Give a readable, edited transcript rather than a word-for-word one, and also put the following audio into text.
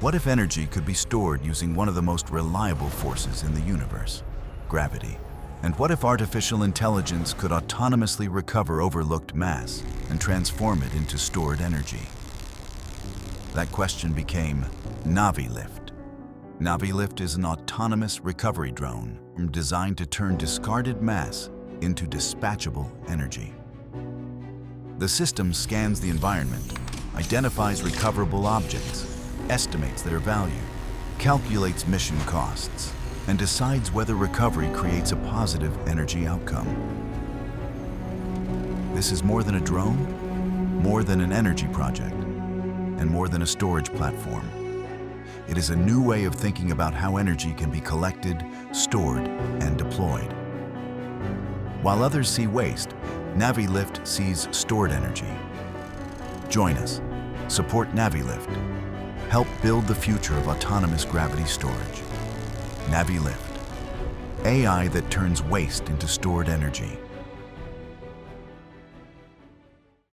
What if energy could be stored using one of the most reliable forces in the universe, gravity? And what if artificial intelligence could autonomously recover overlooked mass and transform it into stored energy? That question became NaviLift. NaviLift is an autonomous recovery drone designed to turn discarded mass into dispatchable energy. The system scans the environment, identifies recoverable objects, estimates their value, calculates mission costs, and decides whether recovery creates a positive energy outcome. This is more than a drone, more than an energy project, and more than a storage platform. It is a new way of thinking about how energy can be collected, stored, and deployed. While others see waste, NaviLift sees stored energy. Join us. Support NaviLift. Help build the future of autonomous gravity storage. NaviLift. AI that turns waste into stored energy.